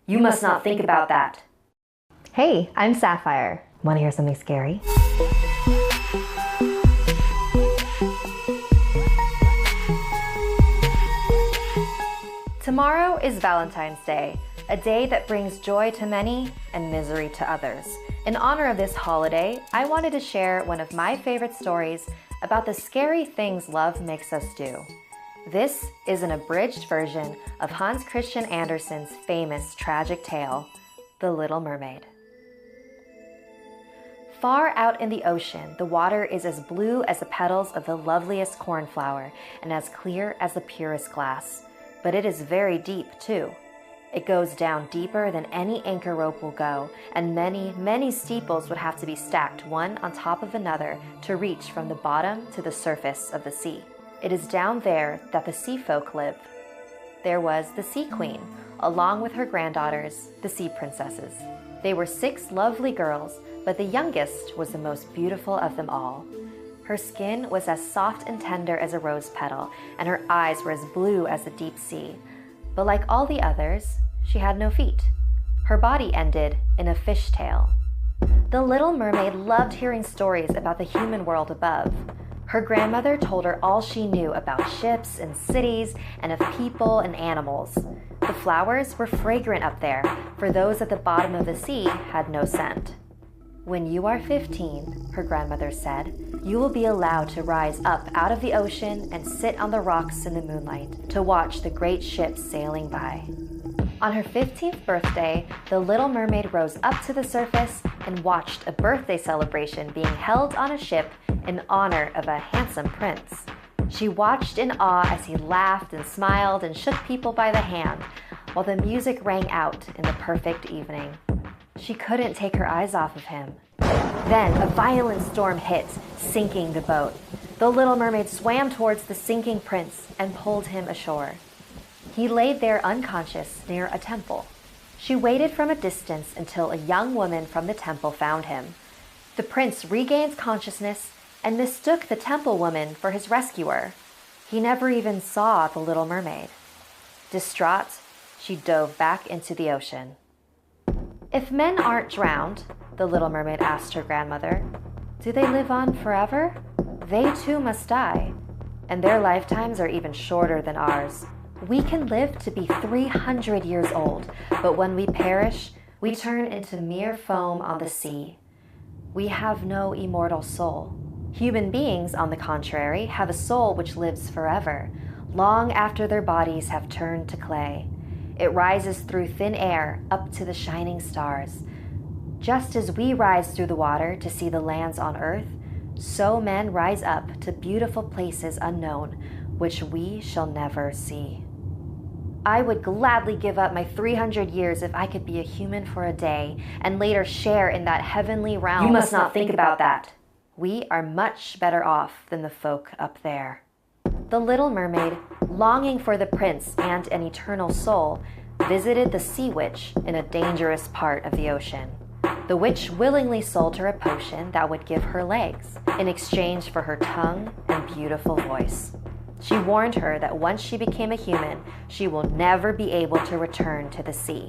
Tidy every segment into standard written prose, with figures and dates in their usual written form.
You must not think about that. Hey, I'm Sapphire. Want to hear something scary? Tomorrow is Valentine's Day, a day that brings joy to many and misery to others. In honor of this holiday, I wanted to share one of my favorite stories about the scary things love makes us do. This is an abridged version of Hans Christian Andersen's famous tragic tale, The Little Mermaid. Far out in the ocean, the water is as blue as the petals of the loveliest cornflower and as clear as the purest glass. But it is very deep, too. It goes down deeper than any anchor rope will go, and many, many steeples would have to be stacked one on top of another to reach from the bottom to the surface of the sea. It is down there that the sea folk live. There was the Sea Queen, along with her granddaughters, the Sea Princesses. They were 6 lovely girls, but the youngest was the most beautiful of them all. Her skin was as soft and tender as a rose petal, and her eyes were as blue as the deep sea. But like all the others, she had no feet. Her body ended in a fishtail. The Little Mermaid loved hearing stories about the human world above. Her grandmother told her all she knew about ships and cities and of people and animals. The flowers were fragrant up there, for those at the bottom of the sea had no scent. When you are 15, her grandmother said, you will be allowed to rise up out of the ocean and sit on the rocks in the moonlight to watch the great ships sailing by. On her 15th birthday, the Little Mermaid rose up to the surface and watched a birthday celebration being held on a ship in honor of a handsome prince. She watched in awe as he laughed and smiled and shook people by the hand, while the music rang out in the perfect evening. She couldn't take her eyes off of him. Then a violent storm hit, sinking the boat. The Little Mermaid swam towards the sinking prince and pulled him ashore. He laid there unconscious near a temple. She waited from a distance until a young woman from the temple found him. The prince regained consciousness and mistook the temple woman for his rescuer. He never even saw the Little Mermaid. Distraught, she dove back into the ocean. If men aren't drowned, the Little Mermaid asked her grandmother, do they live on forever? They too must die, and their lifetimes are even shorter than ours. We can live to be 300 years old, but when we perish, we turn into mere foam on the sea. We have no immortal soul. Human beings, on the contrary, have a soul which lives forever, long after their bodies have turned to clay. It rises through thin air up to the shining stars. Just as we rise through the water to see the lands on earth, so men rise up to beautiful places unknown, which we shall never see. I would gladly give up my 300 years if I could be a human for a day and later share in that heavenly realm. You must not think about that. We are much better off than the folk up there. The Little Mermaid, longing for the prince and an eternal soul, visited the sea witch in a dangerous part of the ocean. The witch willingly sold her a potion that would give her legs in exchange for her tongue and beautiful voice. She warned her that once she became a human, she will never be able to return to the sea.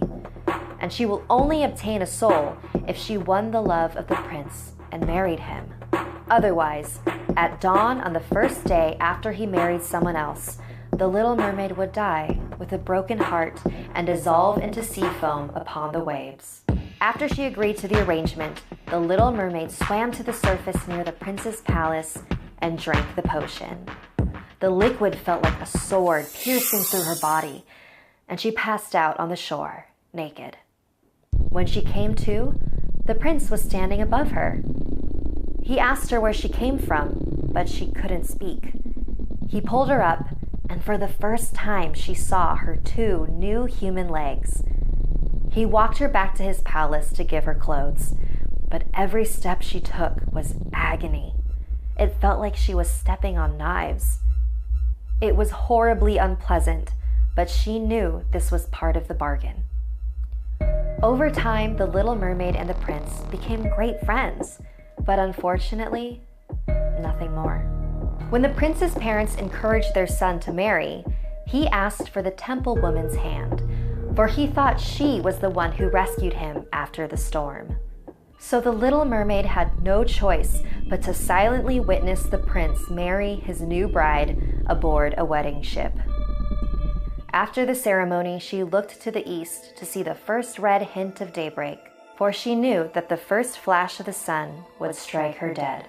And she will only obtain a soul if she won the love of the prince and married him. Otherwise, at dawn on the first day after he married someone else, the Little Mermaid would die with a broken heart and dissolve into sea foam upon the waves. After she agreed to the arrangement, the Little Mermaid swam to the surface near the prince's palace and drank the potion. The liquid felt like a sword piercing through her body, and she passed out on the shore, naked. When she came to, the prince was standing above her. He asked her where she came from, but she couldn't speak. He pulled her up, and for the first time she saw her 2 new human legs. He walked her back to his palace to give her clothes, but every step she took was agony. It felt like she was stepping on knives. It was horribly unpleasant, but she knew this was part of the bargain. Over time, the Little Mermaid and the prince became great friends, but unfortunately, nothing more. When the prince's parents encouraged their son to marry, he asked for the temple woman's hand. for he thought she was the one who rescued him after the storm. So the little mermaid had no choice but to silently witness the prince marry his new bride aboard a wedding ship. After the ceremony, she looked to the east to see the first red hint of daybreak, for she knew that the first flash of the sun would strike her dead.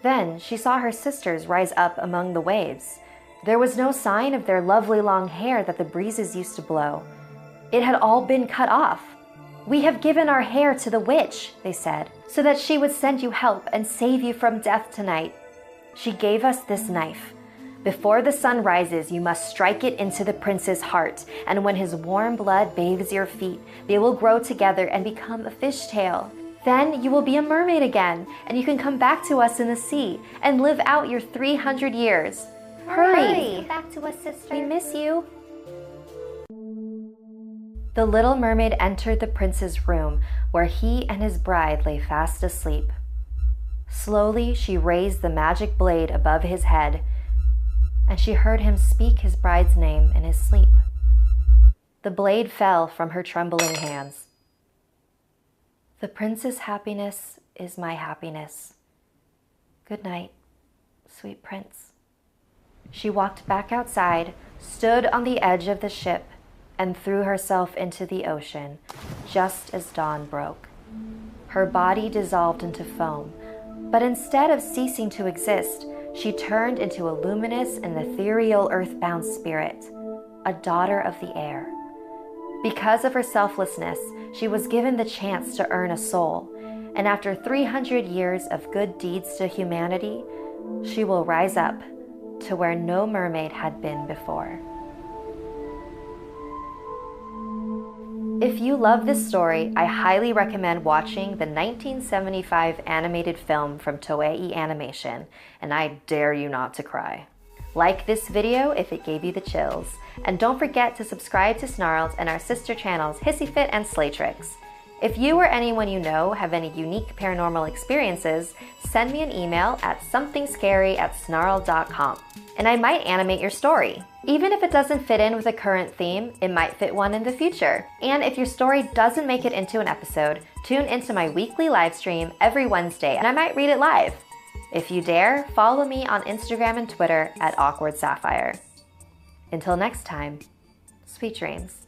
Then she saw her sisters rise up among the waves. There was no sign of their lovely long hair that the breezes used to blow. It had all been cut off. "We have given our hair to the witch," they said, "so that she would send you help and save you from death tonight. She gave us this knife. Before the sun rises, you must strike it into the prince's heart, and when his warm blood bathes your feet, they will grow together and become a fishtail. Then you will be a mermaid again, and you can come back to us in the sea and live out your 300 years. Hurry! Come back to us, sister. We miss you." The little mermaid entered the prince's room, where he and his bride lay fast asleep. Slowly, she raised the magic blade above his head, and she heard him speak his bride's name in his sleep. The blade fell from her trembling hands. "The prince's happiness is my happiness. Good night, sweet prince." She walked back outside, stood on the edge of the ship, and threw herself into the ocean just as dawn broke. Her body dissolved into foam, but instead of ceasing to exist, she turned into a luminous and ethereal earthbound spirit, a daughter of the air. Because of her selflessness, she was given the chance to earn a soul, and after 300 years of good deeds to humanity, she will rise up to where no mermaid had been before. If you love this story, I highly recommend watching the 1975 animated film from Toei Animation, and I dare you not to cry. Like this video if it gave you the chills, and don't forget to subscribe to Snarled and our sister channels Hissyfit and Slaytrix. If you or anyone you know have any unique paranormal experiences, send me an email at somethingscary@snarled.com, and I might animate your story. Even if it doesn't fit in with a current theme, it might fit one in the future. And if your story doesn't make it into an episode, tune into my weekly live stream every Wednesday, and I might read it live. If you dare, follow me on Instagram and Twitter at Awkward Sapphire. Until next time, sweet dreams.